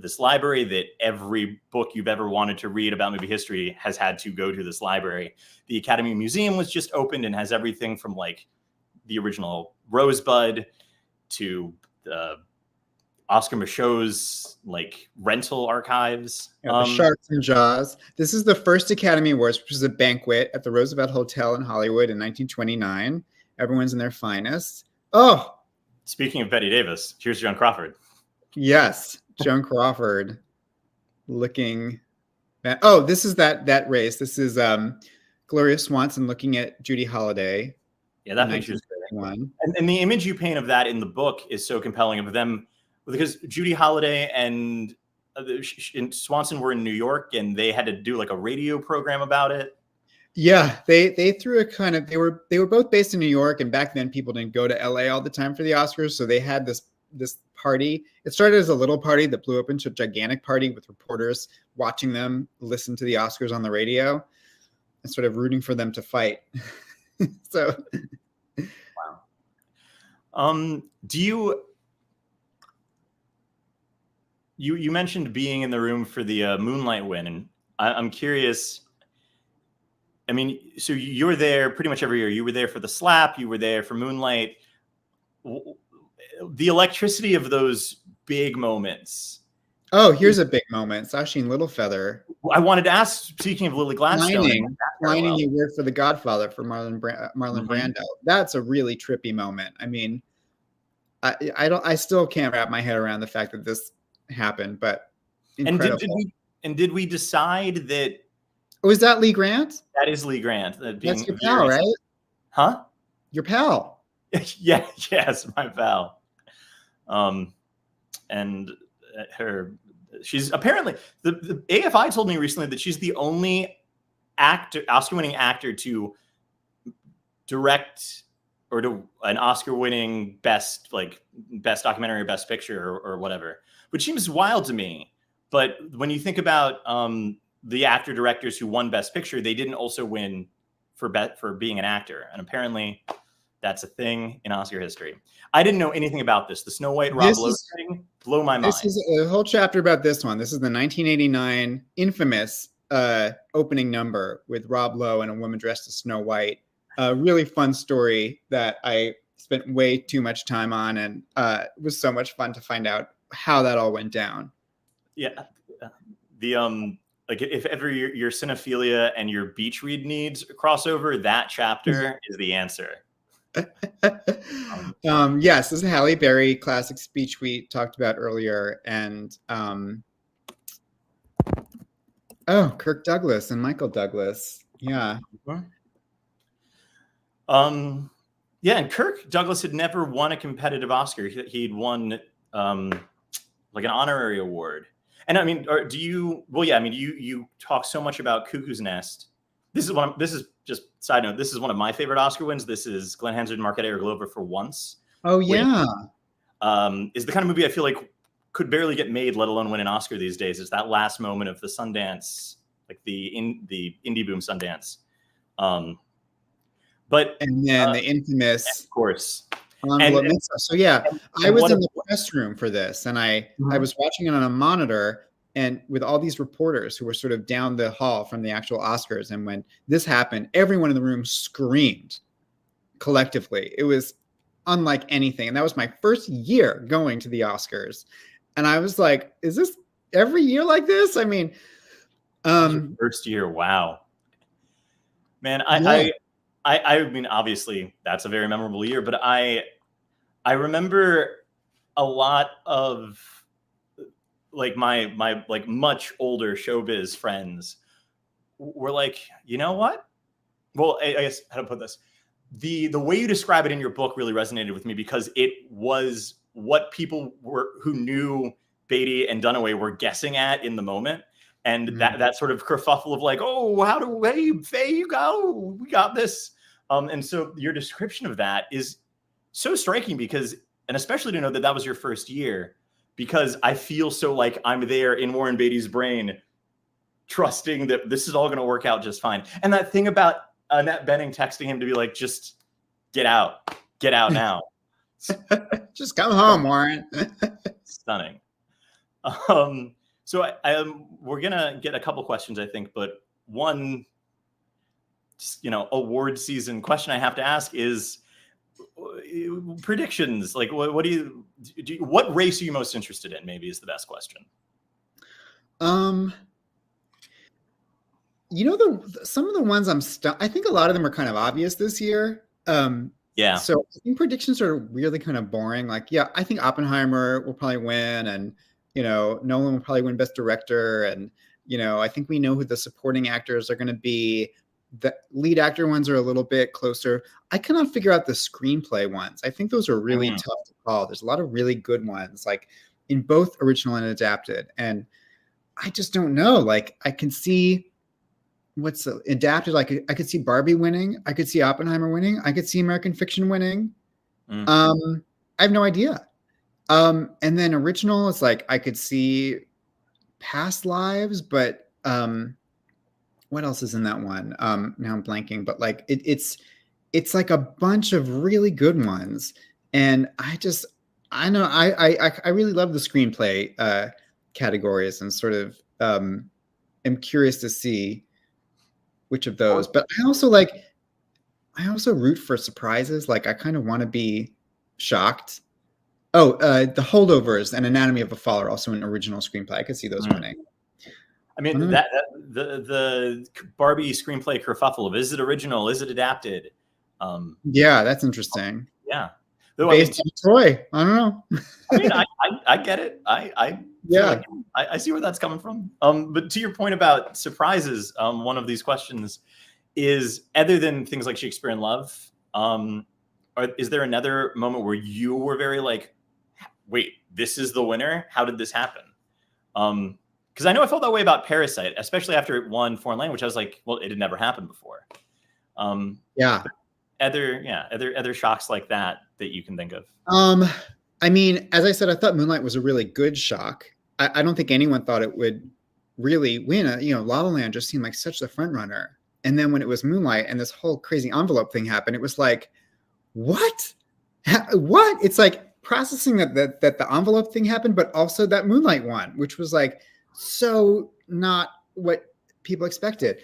this library that every book you've ever wanted to read about movie history has had to go to this library. The Academy Museum was just opened and has everything from like the original Rosebud to Oscar Michaud's like rental archives. The Sharks and Jaws. This is the first Academy Awards, which was a banquet at the Roosevelt Hotel in Hollywood in 1929. Everyone's in their finest. Oh, speaking of Betty Davis, here's Joan Crawford. Yes, Joan Crawford looking. Oh, this is that race. This is Gloria Swanson looking at Judy Holliday. Yeah, that picture's great. And the image you paint of that in the book is so compelling of them, because Judy Holliday and Swanson were in New York and they had to do like a radio program about it. Yeah, they threw a kind of, they were both based in New York, and back then people didn't go to LA all the time for the Oscars, so they had this party. It started as a little party that blew up into a gigantic party with reporters watching them listen to the Oscars on the radio and sort of rooting for them to fight. So, wow. Do you mentioned being in the room for the Moonlight win, and I'm curious. I mean, so you were there pretty much every year. You were there for the slap. You were there for Moonlight. The electricity of those big moments. Oh, here's a big moment. Sasheen Littlefeather. I wanted to ask, speaking of Lily Gladstone. Lining you work for The Godfather for Marlon Brando. That's a really trippy moment. I mean, I still can't wrap my head around the fact that this happened, but incredible. And did we decide that? Oh, is that Lee Grant? That is Lee Grant. That's your pal, right? Huh? Your pal. Yeah, yes, my pal. And she's apparently the AFI told me recently that she's the only Oscar-winning actor to direct or to an Oscar-winning best documentary or best picture or whatever, which seems wild to me. But when you think about the actor directors who won Best Picture, they didn't also win for being an actor, and apparently that's a thing in Oscar history. I didn't know anything about this. The Snow White Rob Lowe thing blew my mind. This is a whole chapter about this one. This is the 1989 infamous opening number with Rob Lowe and a woman dressed as Snow White. A really fun story that I spent way too much time on, and it was so much fun to find out how that all went down. Yeah, the like if ever your cinephilia and your beach read needs crossover, that chapter is the answer. Yes, this is Halle Berry, classic speech we talked about earlier, and Kirk Douglas and Michael Douglas. Yeah. Yeah, and Kirk Douglas had never won a competitive Oscar. He'd won like an honorary award. And I mean, do you? Well, yeah. I mean, you talk so much about Cuckoo's Nest. This is just side note. This is one of my favorite Oscar wins. This is Glenn Hansard and Marquette Glover for Once. Oh yeah. Which, is the kind of movie I feel like could barely get made, let alone win an Oscar these days. It's that last moment of the Sundance, like the indie boom Sundance. But and then the infamous, of course. So yeah, I was in the press room for this, and I was watching it on a monitor, and with all these reporters who were sort of down the hall from the actual Oscars. And when this happened, everyone in the room screamed collectively. It was unlike anything, and that was my first year going to the Oscars, and I was like, "Is this every year like this?" I mean, first year, wow. Man, Yeah. I mean, obviously that's a very memorable year, but I remember a lot of like my like much older showbiz friends were like, you know what? Well, I guess how to put this. The way you describe it in your book really resonated with me because it was what people were who knew Beatty and Dunaway were guessing at in the moment. And Mhm. that sort of kerfuffle of like, oh, how do Faye, you go? We got this. And so your description of that is so striking because, and especially to know that that was your first year, because I feel so like I'm there in Warren Beatty's brain, trusting that this is all going to work out just fine. And that thing about Annette Bening texting him to be like, just get out now. Just come home, Warren. Stunning. So we're gonna get a couple questions, I think, but one, just, award season question I have to ask is predictions. Like, what do you what race are you most interested in? Maybe is the best question. Some of the ones I think a lot of them are kind of obvious this year. Yeah. So I think predictions are really kind of boring. Like, yeah, I think Oppenheimer will probably win, and Nolan will probably win Best Director, and I think we know who the supporting actors are going to be. The lead actor ones are a little bit closer. I cannot figure out the screenplay ones. I think those are really tough to call. There's a lot of really good ones, like in both original and adapted, and I just don't know. Like, I can see what's adapted. Like, I could see Barbie winning. I could see Oppenheimer winning. I could see American Fiction winning. I have no idea. And then original, it's like I could see Past Lives, but what else is in that one? Now I'm blanking, but like it's like a bunch of really good ones, and I know I really love the screenplay categories, and sort of am curious to see which of those. But I also root for surprises. Like, I kind of want to be shocked. Oh, The Holdovers and Anatomy of a Fall are also an original screenplay. I could see those winning. I mean, that the Barbie screenplay kerfuffle of, is it original? Is it adapted? Yeah, that's interesting. Yeah. Though, based on Troy. I don't know. I mean, I get it. I see where that's coming from. But to your point about surprises, one of these questions is, other than things like Shakespeare in Love, is there another moment where you were very like, wait, this is the winner? How did this happen? Because I know I felt that way about Parasite, especially after it won Foreign Language. I was like, well, it had never happened before. Other shocks like that you can think of. I mean, as I said, I thought Moonlight was a really good shock. I don't think anyone thought it would really win. La La Land just seemed like such the front runner. And then when it was Moonlight and this whole crazy envelope thing happened, it was like, what? What? It's like processing that the envelope thing happened, but also that Moonlight won, which was like so not what people expected.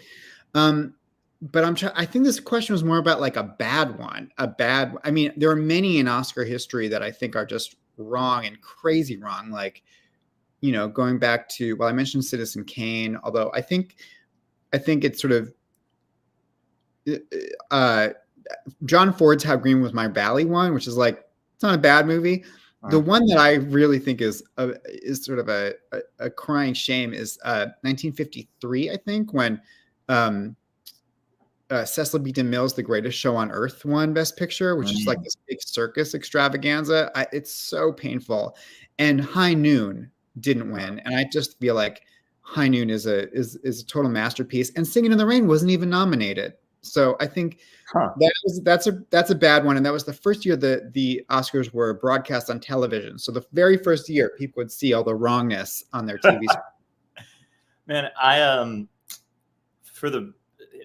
But I think this question was more about like a bad one. I mean, there are many in Oscar history that I think are just wrong and crazy wrong. Like, going back to, well, I mentioned Citizen Kane, although I think it's sort of John Ford's How Green Was My Valley one, which is like, it's not a bad movie. The one that I really think is sort of a crying shame is 1953, I think, when Cecil B. DeMille's The Greatest Show on Earth won Best Picture, which is like this big circus extravaganza. It's so painful. And High Noon didn't win, and I just feel like High Noon is a total masterpiece. And Singing in the Rain wasn't even nominated. So I think that's a bad one. And that was the first year that the Oscars were broadcast on television. So the very first year, people would see all the wrongness on their TV screen. Man, for the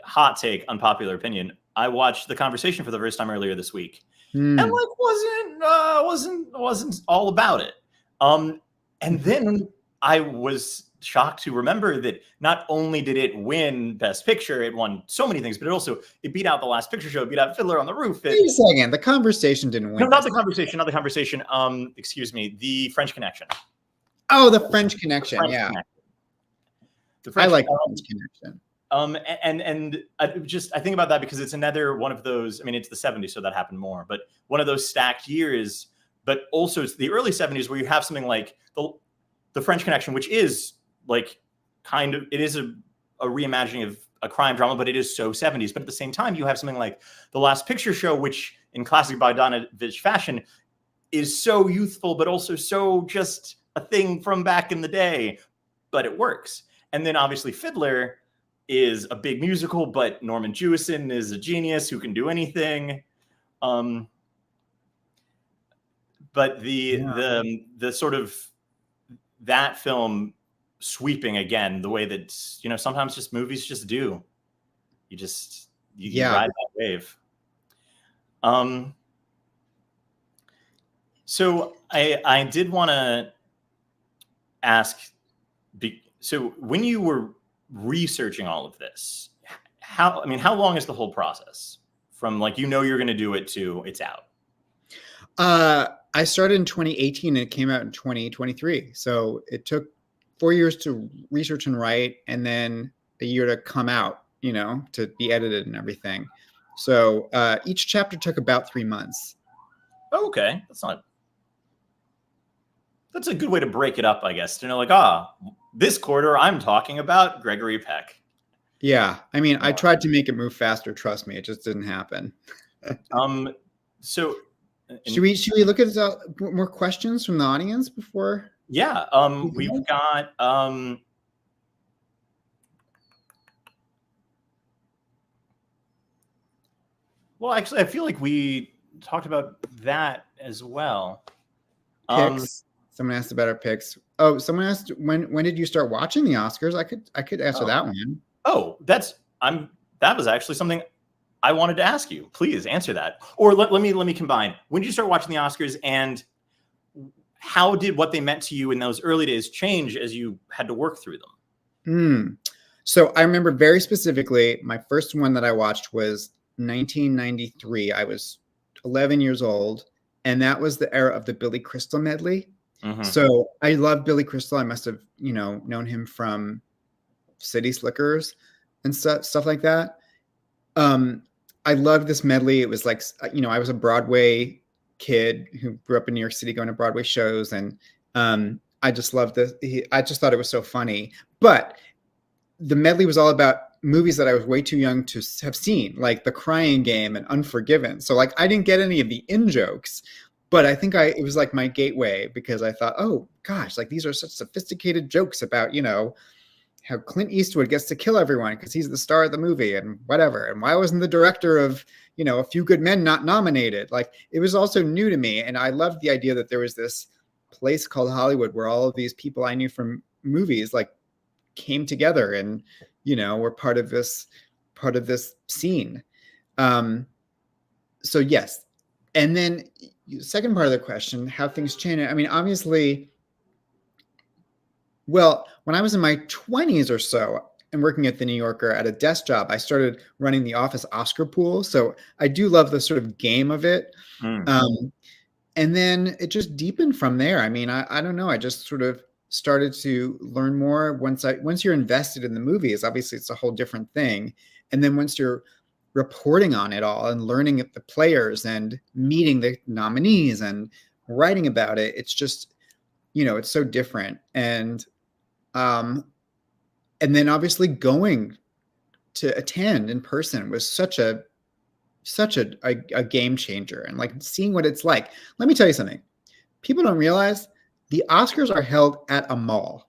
hot take, unpopular opinion, I watched The Conversation for the first time earlier this week, and like wasn't all about it. And then I was shocked to remember that not only did it win Best Picture, it won so many things, but it beat out The Last Picture Show, it beat out Fiddler on the Roof. Wait a second, The Conversation didn't win. No, not The Conversation. Excuse me, The French Connection. Oh, The French Connection. Yeah. Connection. I like The French Connection. And I think about that because it's another one of those. I mean, it's the 70s, so that happened more, but one of those stacked years. But also, it's the early 70s where you have something like the French Connection, which is like it is a reimagining of a crime drama, but it is so 70s. But at the same time, you have something like The Last Picture Show, which in classic Bogdanovich fashion is so youthful, but also so just a thing from back in the day, but it works. And then obviously Fiddler is a big musical, but Norman Jewison is a genius who can do anything. But the sort of that film sweeping again, the way that, sometimes just movies just do. You ride that wave. So I did want to ask, so when you were researching all of this, how long is the whole process from like, you're going to do it to it's out? I started in 2018 and it came out in 2023. So it took 4 years to research and write, and then a year to come out, to be edited and everything. So each chapter took about 3 months. Okay. That's a good way to break it up, I guess. To know, like, this quarter I'm talking about Gregory Peck. Yeah. I mean, I tried to make it move faster. Trust me, it just didn't happen. So should we look at more questions from the audience before? Yeah. We've got well, actually, I feel like we talked about that as well. Picks. Someone asked about our picks. Oh, someone asked when did you start watching the Oscars? I could answer that one. Oh, that was actually something I wanted to ask you. Please answer that. Or let me combine. When did you start watching the Oscars, and how did what they meant to you in those early days change as you had to work through them? So I remember very specifically, my first one that I watched was 1993. I was 11 years old, and that was the era of the Billy Crystal medley. Mm-hmm. So I love Billy Crystal. I must have, known him from City Slickers and stuff like that. I loved this medley. It was like, I was a Broadway kid who grew up in New York City going to Broadway shows. And I just loved this. I just thought it was so funny. But the medley was all about movies that I was way too young to have seen, like The Crying Game and Unforgiven. So like, I didn't get any of the in-jokes. But I think it was like my gateway, because I thought, oh gosh, like these are such sophisticated jokes about, how Clint Eastwood gets to kill everyone because he's the star of the movie and whatever. And why wasn't the director of, A Few Good Men not nominated? Like, it was also new to me. And I loved the idea that there was this place called Hollywood where all of these people I knew from movies like came together and, were part of this scene. So yes. And then second part of the question, how things change. I mean, obviously, well, when I was in my 20s or so and working at the New Yorker at a desk job, I started running the office Oscar pool. So I do love the sort of game of it. And then it just deepened from there. I mean, I don't know. I just sort of started to learn more once you're invested in the movies. Obviously, it's a whole different thing. And then once you're reporting on it all and learning the players and meeting the nominees and writing about it, it's just, it's so different. And then obviously going to attend in person was such a game changer, and like seeing what it's like. Let me tell you something. People don't realize the Oscars are held at a mall.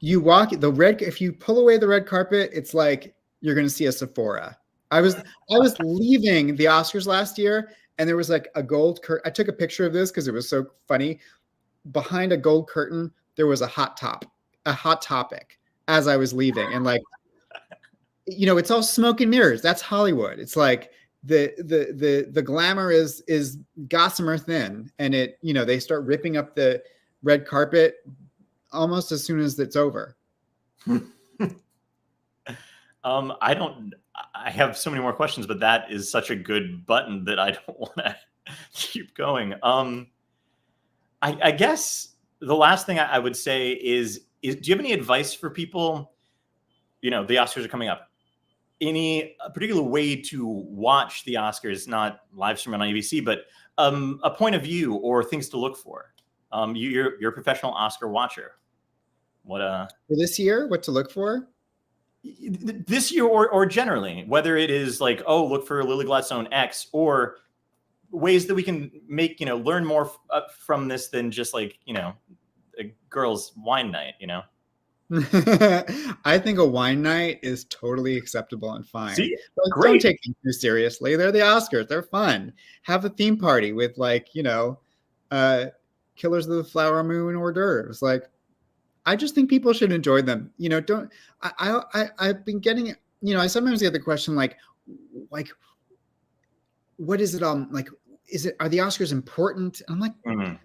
You walk if you pull away the red carpet, it's like you're going to see a Sephora. I was leaving the Oscars last year, and there was like a gold curtain. I took a picture of this because it was so funny. Behind a gold curtain, there was a Hot Topic as I was leaving. And like, it's all smoke and mirrors. That's Hollywood. It's like the glamour is gossamer thin, and they start ripping up the red carpet almost as soon as it's over. I have so many more questions, but that is such a good button that I don't want to keep going. I guess the last thing I would say is do you have any advice for people? The Oscars are coming up. Any particular way to watch the Oscars, not live stream on ABC, but a point of view or things to look for? You're a professional Oscar watcher. What for this year, what to look for? This year or generally, whether it is like, oh, look for Lily Gladstone X, or ways that we can make, learn more from this than just like, a girls' wine night, I think a wine night is totally acceptable and fine. See? But Great. don't take them too seriously. They're the Oscars. They're fun. Have a theme party with like, Killers of the Flower Moon hors d'oeuvres. Like, I just think people should enjoy them. I've been getting, I sometimes get the question like, what is it like? Are the Oscars important? And I'm like, I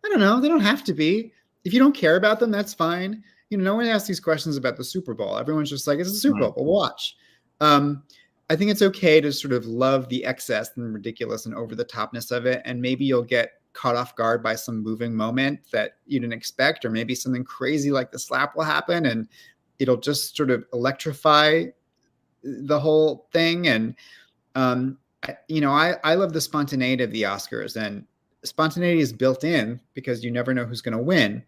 don't know. They don't have to be. If you don't care about them, that's fine. No one asks these questions about the Super Bowl. Everyone's just like, it's a Super Bowl, we'll watch. I think it's okay to sort of love the excess and ridiculous and over the topness of it. And maybe you'll get caught off guard by some moving moment that you didn't expect, or maybe something crazy like the slap will happen and it'll just sort of electrify the whole thing. And, I love the spontaneity of the Oscars, and spontaneity is built in because you never know who's going to win.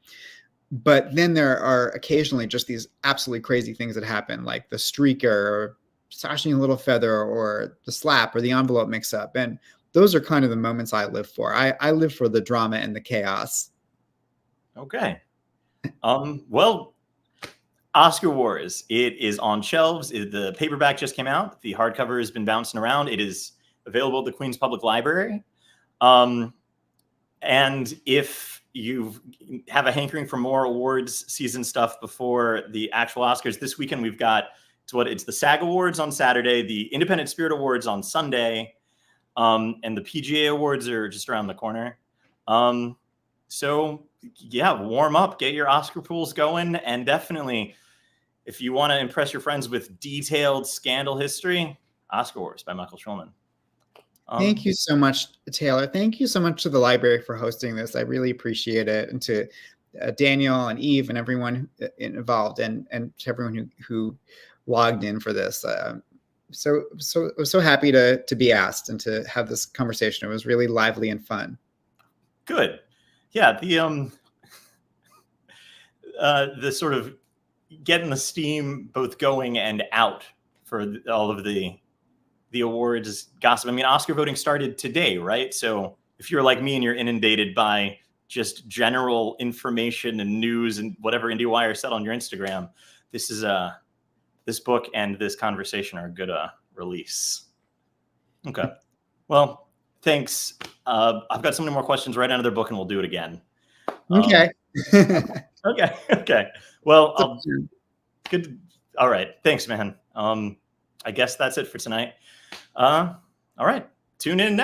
But then there are occasionally just these absolutely crazy things that happen, like the streaker or sashing a little feather or the slap or the envelope mix up. And those are kind of the moments I live for. I live for the drama and the chaos. Okay. Well, Oscar Wars, it is on shelves. The paperback just came out. The hardcover has been bouncing around. It is available at the Queens Public Library. And if you have a hankering for more awards season stuff before the actual Oscars, this weekend we've got it's the SAG Awards on Saturday, the Independent Spirit Awards on Sunday, and the PGA Awards are just around the corner. So yeah, warm up, get your Oscar pools going, and definitely, if you want to impress your friends with detailed scandal history, Oscar Wars by Michael Schulman. Thank you so much, Taylor. Thank you so much to the library for hosting this. I really appreciate it. And to Daniel and Eve and everyone involved, and to everyone who logged in for this. So happy to be asked and to have this conversation. It was really lively and fun. Good. Yeah. The sort of getting the steam both going and out for all of the awards gossip. I mean, Oscar voting started today, right? So if you're like me and you're inundated by just general information and news and whatever IndieWire said on your Instagram, this book and this conversation are a good release. Okay. Well, thanks. I've got so many more questions right under their book, and we'll do it again. Okay. Okay. Well, good. All right. Thanks, man. I guess that's it for tonight. All right. Tune in next.